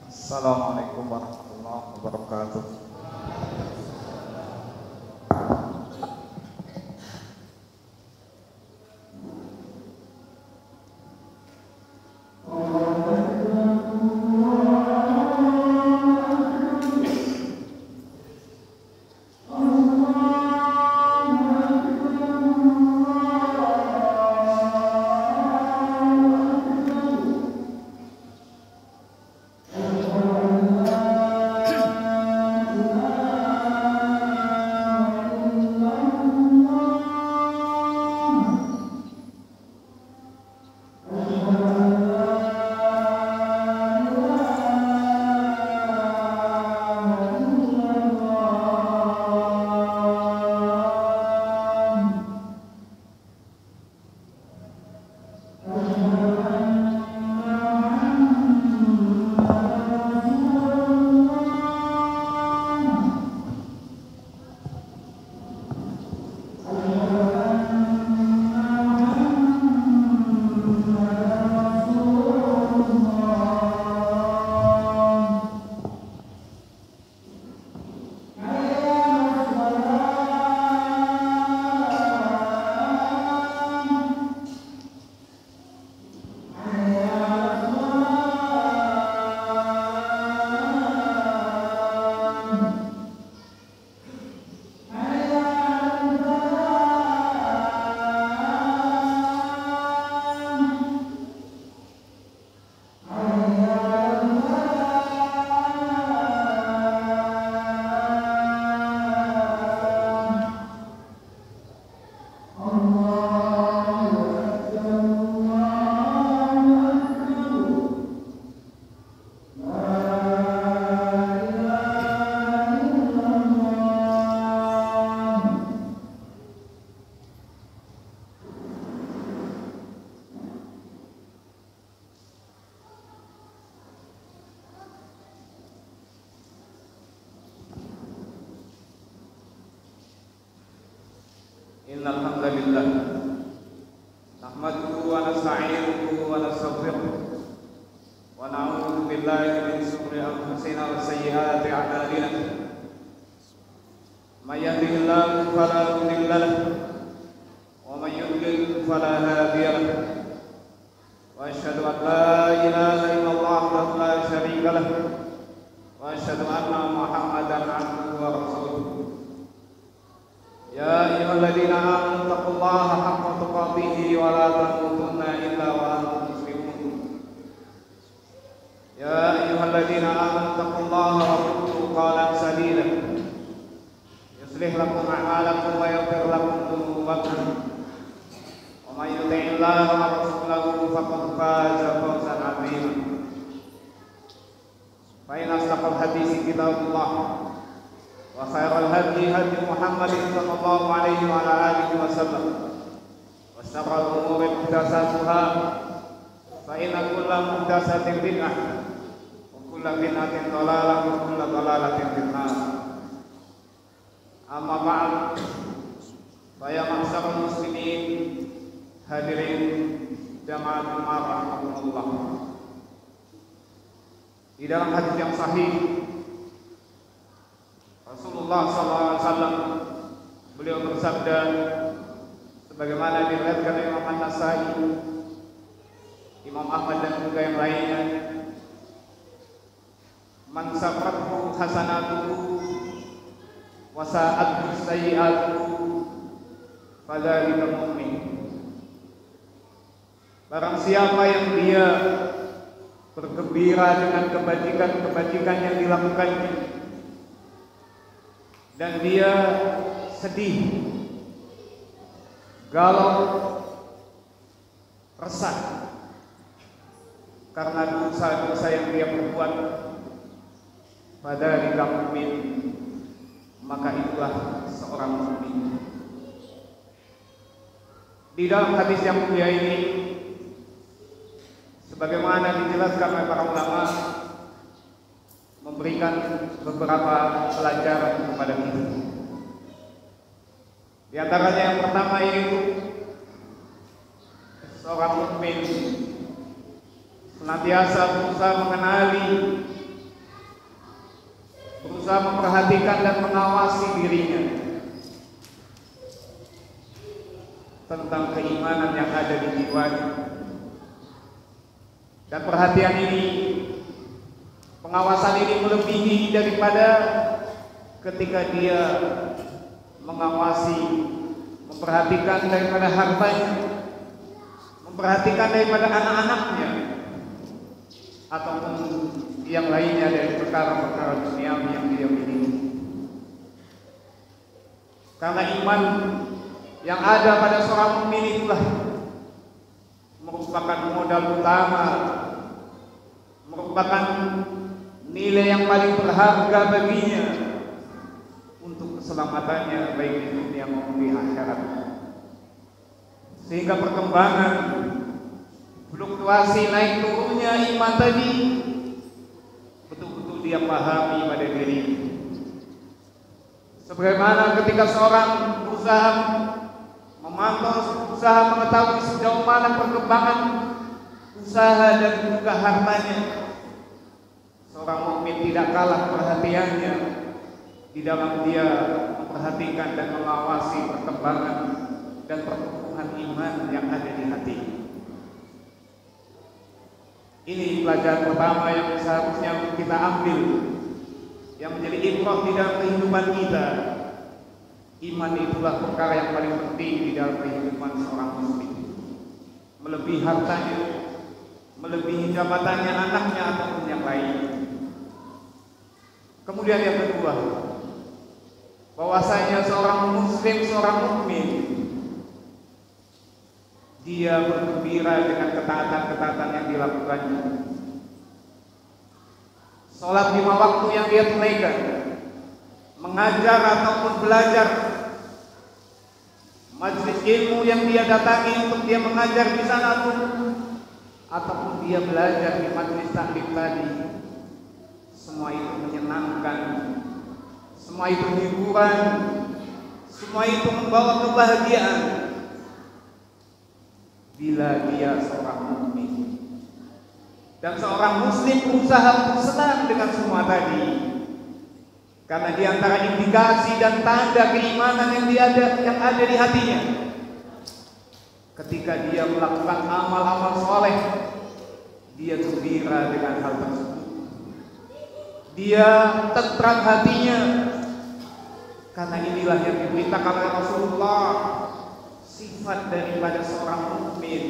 Assalamualaikum warahmatullahi wabarakatuh. Innal hamdalillah nahmaduhu wa nasta'inuhu wa nastaghfiruh wa na'udzu billahi min shururi anfusina wa sayyiati a'malina. May yahdihillahu fala mudilla lahu wa may yudlil fala hadiya lahu. Wa asyhadu an la ilaha illallah wahdahu la syarika lahu wa asyhadu anna Muhammadan 'abduhu wa rasuluh. Ya ayyuhalladzina amanu taqullaha haqqa tuqatih wa la tamutunna illa wa antum muslimun. Ya ayyuhalladzina amanu taqullaha wa qulu qawlan sadida yuslih lakum a'malakum wa yaghfir lakum dhunubakum. Wa may yuti'illaha wa rasulahu faqad faza fawzan 'azima. Fa inna asdaqal haditsi kitabullah wa khairal hadi hadi Muhammadin sallallahu alaihi wa ala alihi wasallam wa syarrul umuri muhdatsatuha fa inna kulla muhdatsatin bid'ah wa kulla bid'atin dhalalah wa kulla dhalalatin finnar. Amma ba'd, fa ya ma'syaral muslimin hadirin jama'atul rahmatullah. Di dalam hadis yang sahih Rasulullah SAW beliau bersabda sebagaimana diriwayatkan oleh Imam An-Nasa'i, Imam Ahmad dan juga yang lainnya, man safathu hasanatuhu wa sa'athu sayyi'atuhu fadzalika mu'min. Barang siapa yang dia bergembira dengan kebajikan-kebajikan yang dilakukannya dan dia sedih, galau, resah karena dosa-dosa yang dia perbuat, fadzalika mu'min, maka itulah seorang mukmin. Di dalam hadis yang mulia ini, sebagaimana dijelaskan oleh para ulama, memberikan beberapa pelajaran kepada kita. Di antaranya yang pertama yaitu seorang mukmin senantiasa berusaha mengenali berusaha memperhatikan dan mengawasi dirinya tentang keimanan yang ada di jiwanya. Dan perhatian ini, pengawasan ini melebihi daripada ketika dia mengawasi, memperhatikan daripada hartanya, memperhatikan daripada anak-anaknya, ataupun yang lainnya dari perkara-perkara duniawi yang dia miliki. Karena iman yang ada pada seorang mukmin itulah merupakan modal utama, merupakan nilai yang paling berharga baginya untuk keselamatannya baik di dunia maupun di akhirat. Sehingga perkembangan, fluktuasi naik turunnya iman tadi betul-betul dia pahami pada dirinya. Sebagaimana ketika seorang berusaha memantau, berusaha mengetahui sejauh mana perkembangan usaha dan juga hartanya, seorang mukmin tidak kalah perhatiannya di dalam dia memperhatikan dan mengawasi perkembangan dan pertumbuhan iman yang ada di hati. Ini pelajaran pertama yang seharusnya kita ambil, yang menjadi ibrah di dalam kehidupan kita. Iman itulah perkara yang paling penting di dalam kehidupan seorang muslim, melebihi hartanya, melebihi jabatannya, anaknya ataupun yang lain. Kemudian yang kedua, bahwasanya seorang muslim, seorang mukmin, dia bergembira dengan ketaatan-ketaatan yang dilakukannya. Sholat 5 waktu yang dia tunaikan, mengajar ataupun belajar, majelis ilmu yang dia datangi untuk dia mengajar di sana pun, ataupun dia belajar di majelis taklim tadi, semua itu menyenangkan, semua itu hiburan, semua itu membawa kebahagiaan bila dia seorang mukmin. Dan seorang muslim berusaha untuk senang dengan semua tadi, karena di antara indikasi dan tanda keimanan yang ada di hatinya, ketika dia melakukan amal-amal soleh, dia gembira dengan hal tersebut, dia tentram hatinya, karena inilah yang diberitakan oleh Rasulullah, sifat daripada seorang mukmin,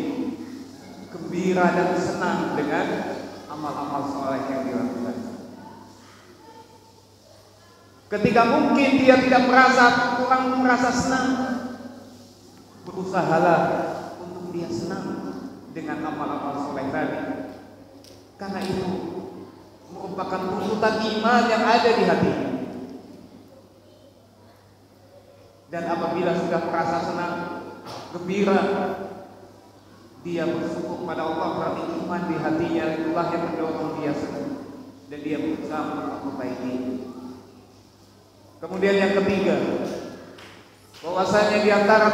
gembira dan senang dengan amal-amal soleh yang dilakukan. Ketika mungkin dia tidak kurang merasa senang, berusahalah untuk dia senang dengan amal-amal soleh tadi, karena itu merupakan tuntutan iman yang ada di hati. Dan apabila sudah merasa senang, gembira, dia bersyukur pada Allah, berarti iman di hatinya itulah yang mendorong dia senang, dan dia berusaha memperbaiki. Kemudian yang ketiga, bahwasanya di antara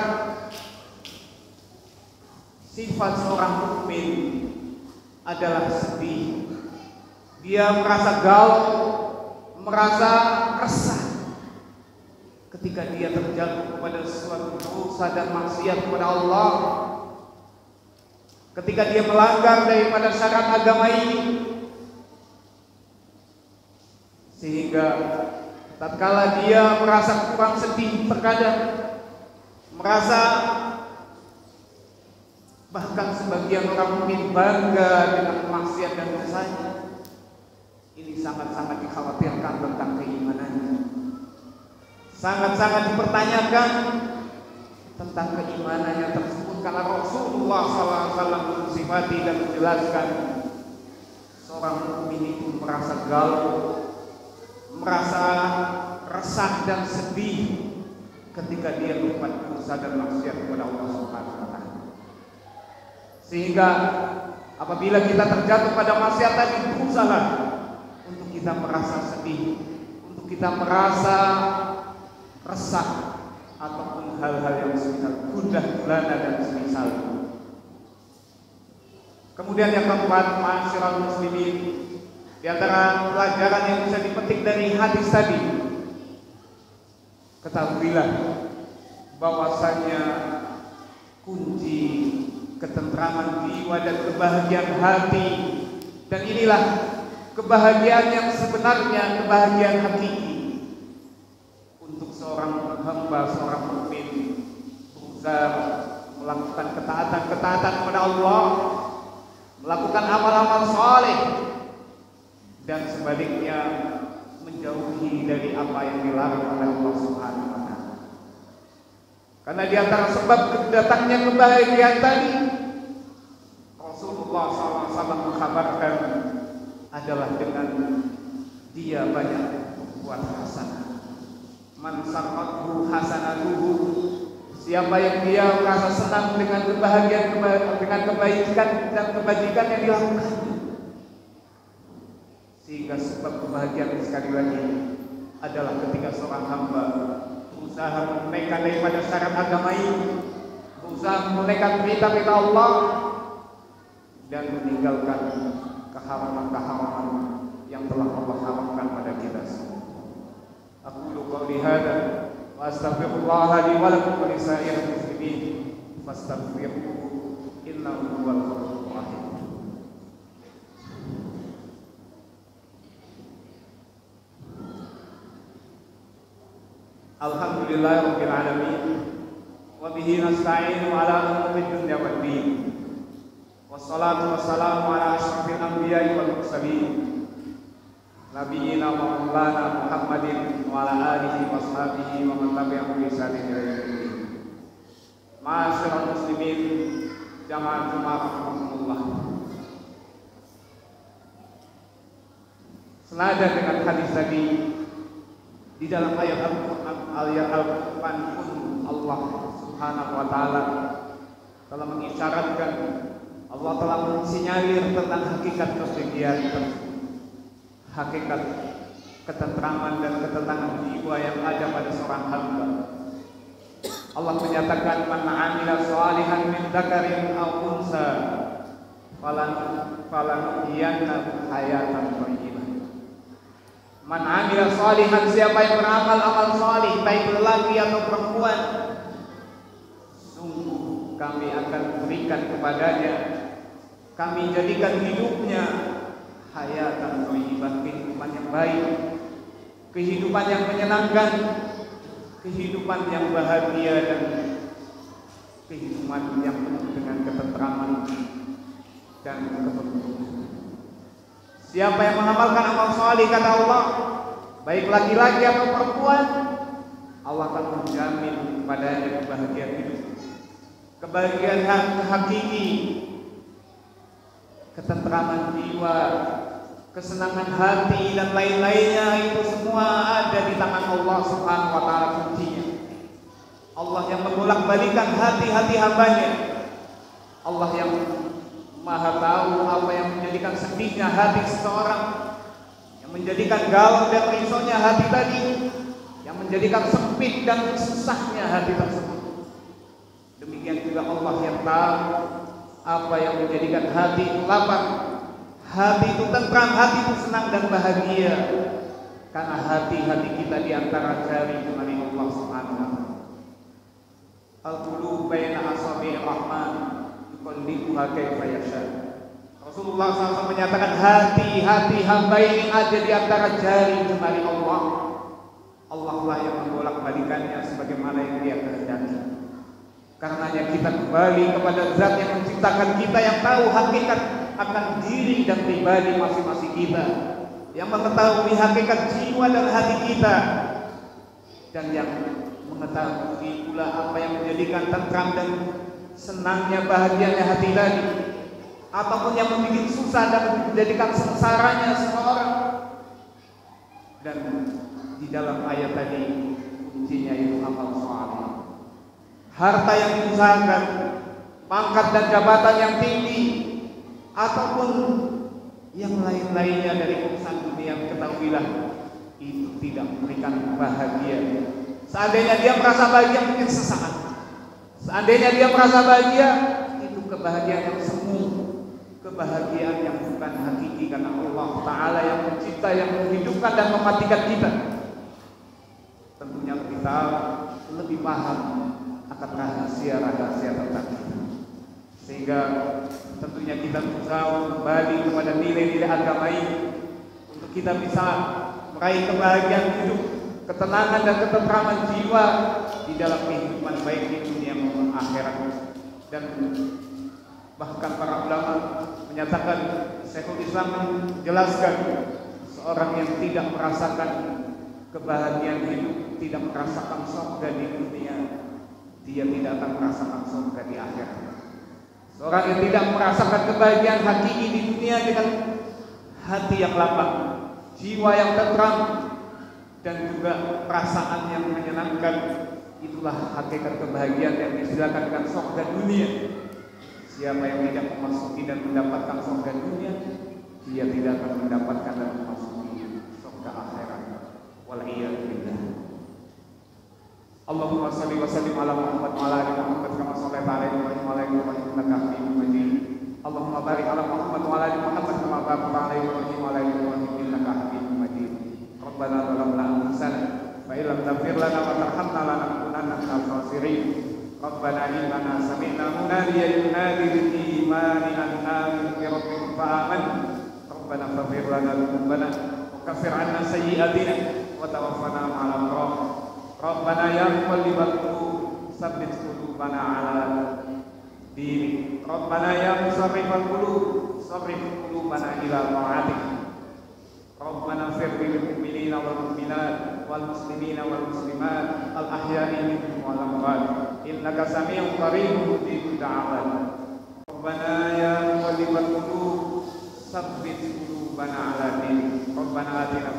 sifat seorang mukmin adalah sedih. Dia merasa galau, merasa resah ketika dia terjatuh kepada suatu dosa dan maksiat kepada Allah, ketika dia melanggar daripada syarat agama ini, sehingga tatkala dia merasa kurang sedih terkadang, merasa bahkan sebagian orang mungkin bangga dengan maksiat dan dosanya, ini sangat-sangat dikhawatirkan tentang keimanannya, sangat-sangat dipertanyakan tentang keimanannya tersebut, karena Rasulullah SAW mensifati dan menjelaskan seorang mukmin itu merasa galau, merasa resah dan sedih ketika dia berbuat dosa dan maksiat kepada Allah Subhanahu wa taala. Sehingga apabila kita terjatuh pada maksiat tadi, berusaha untuk kita merasa sedih, untuk kita merasa resah, ataupun hal-hal yang semisal gundah gulana dan semisal. Kemudian yang keempat, ma'asyiral muslimin, di Di antara pelajaran yang bisa dipetik dari hadis tadi, ketahuilah bahwasanya kunci ketentraman jiwa dan kebahagiaan hati, dan inilah kebahagiaan yang sebenarnya, kebahagiaan hakiki untuk seorang hamba, seorang mukmin berusaha melakukan ketaatan kepada Allah, melakukan amal-amal saleh, dan sebaliknya menjauhi dari apa yang dilarang oleh Allah Subhanahu wa taala. Karena di antara sebab datangnya kebahagiaan tadi, Rasulullah SAW mengkabarkan adalah dengan dia banyak berbuat hasanah. Man sarrathu hasanatuhu, siapa yang dia merasa senang dengan kebahagiaan, dengan kebaikan dan kebajikan yang dilakukan, sehingga sebab kebahagiaan sekali lagi adalah ketika seorang hamba berusaha menunaikan daripada syarat agama ini, berusaha menunaikan perintah Allah dan meninggalkan keharaman-keharaman yang telah Allah haramkan pada kita semua. Aqulu qawli hadza wa astaghfirullah li wa lakum wa lisa'iril muslimin fastaghfiruhu innahu huwal ghafurur rahim. Alhamdulillahirabbil alamin wa bihi nasta'inu ala umuri dunya waddin. Wassalatu wassalamu ala asyrafil anbiya'i wal mursalin nabiyina wa maulana Muhammadin wa ala alihi wa sahbihi wa man tabi'ahum bi ihsanin ila yaumil din. Ma'asyiral muslimin, jamaah rahimakumullah. Senada dengan hadis tadi, di dalam ayat Al-Quran pun Allah Subhanahu wa taala telah mengisyaratkan, Allah telah mensinyalir tentang hakikat kebahagiaan tersebut, hakikat ketentraman dan ketenangan jiwa yang ada pada seorang hamba. Allah menyatakan, man 'amila shalihan min dzakarin aw unsa falanuhyiyannahu hayatan thayyibah. Man 'amila shalihan, siapa yang beramal amal salih, baik lelaki atau perempuan, sungguh kami akan berikan kepadanya, kami jadikan hidupnya hayatan thayyibah, kehidupan yang baik, kehidupan yang menyenangkan, kehidupan yang bahagia, dan kehidupan yang penuh dengan ketentraman dan keberuntungan. Siapa yang mengamalkan amal salih, kata Allah, baik laki-laki atau perempuan, Allah akan menjamin kepadanya kebahagiaan hidup, kebahagiaan hakiki, ketentraman jiwa, kesenangan hati, dan lain-lainnya. Itu semua ada di tangan Allah Subhanahu wa taala kuncinya. Allah yang membolak-balikan hati-hati hambanya. Allah yang Maha tahu apa yang menjadikan sedihnya hati seseorang, yang menjadikan galau dan risaunya hati tadi, yang menjadikan sempit dan susahnya hati tersebut. Demikian juga Allah yang tahu apa yang menjadikan hati itu lapang, hati itu tentram, hati itu senang dan bahagia. Karena hati-hati kita di antara jari jemari Allah Subhanahu wa taala. Al-qulub baina asabi'ir rahman yuqallibuha kaifa yasha. Rasulullah SAW menyatakan, hati-hati hamba ini ada di antara jari jemari Allah. Allah lah yang membolak-balikannya sebagaimana yang Dia kehendaki. Karenanya kita kembali kepada Zat yang menciptakan kita, yang tahu hakikat akan diri dan pribadi masing-masing kita, yang mengetahui hakikat jiwa dan hati kita, dan yang mengetahui pula apa yang menjadikan tentram dan senangnya, bahagianya hati tadi, ataupun yang membuat susah dan menjadikan sengsaranya seseorang. Dan di dalam ayat tadi kuncinya itu amal saleh, harta yang diusahakan, pangkat dan jabatan yang tinggi, ataupun yang lain-lainnya dari urusan dunia. Ketahuilah itu tidak memberikan bahagia. Seandainya dia merasa bahagia mungkin sesaat, seandainya dia merasa bahagia itu kebahagiaan yang semu, kebahagiaan yang bukan hakiki, karena Allah Ta'ala yang mencipta, yang menghidupkan dan mematikan kita. Tentunya kita lebih paham akan rahasia-rahasia tentang kita, sehingga tentunya kita berusaha kembali kepada nilai-nilai agama ini untuk kita bisa meraih kebahagiaan hidup, ketenangan dan ketentraman jiwa di dalam kehidupan baik di dunia maupun akhirat. Dan bahkan para ulama menyatakan, Syekhul Islam menjelaskan, seorang yang tidak merasakan kebahagiaan hidup, tidak merasakan surga di dunia, dia tidak akan merasakan surga di akhirat. Seorang yang tidak merasakan kebahagiaan hakiki di dunia dengan hati yang lapang, jiwa yang tentram, dan juga perasaan yang menyenangkan, itulah hakikat kebahagiaan yang disediakan dengan surga dunia. Siapa yang tidak memasuki dan mendapatkan surga dunia, dia tidak akan mendapatkan dan memasuki surga akhirat. Wal'iyadzubillah. Allahumma salli wa sallim ala Muhammad wa ala ali Muhammad kama shallaita ala Ibrahim wa ala ali Ibrahim innaka Hamidum Majid. Allahumma barik ala Muhammad wa ala ali Muhammad kama barakta ala Ibrahim wa ala ali Ibrahim innaka Hamidum Majid. Rabbana zalamna anfusana fa illam taghfir lana wa tarhamna lanakunanna minal khasirin. Rabbana innana sami'na munadiyan yunadi lil imani an aminu bi rabbikum fa amanna. Rabbana faghfir lana dzunubana wa kaffir 'anna sayyi'atina wa tawaffana ma'al abrar. Rabbana ya muqallibal qulub tsabbit qulubana 'ala dinik. Rabbana ya musarrifal qulub sarrif qulubana ila ta'atik. Rabbana ighfir lil mu'minina wal mu'minat wal muslimina wal muslimat al ahya'i minhum wal amwat innaka sami'un qaribun mujibud da'awat. Rabbana ya muqallibal qulub tsabbit qulubana 'ala dinik. Rabbana atina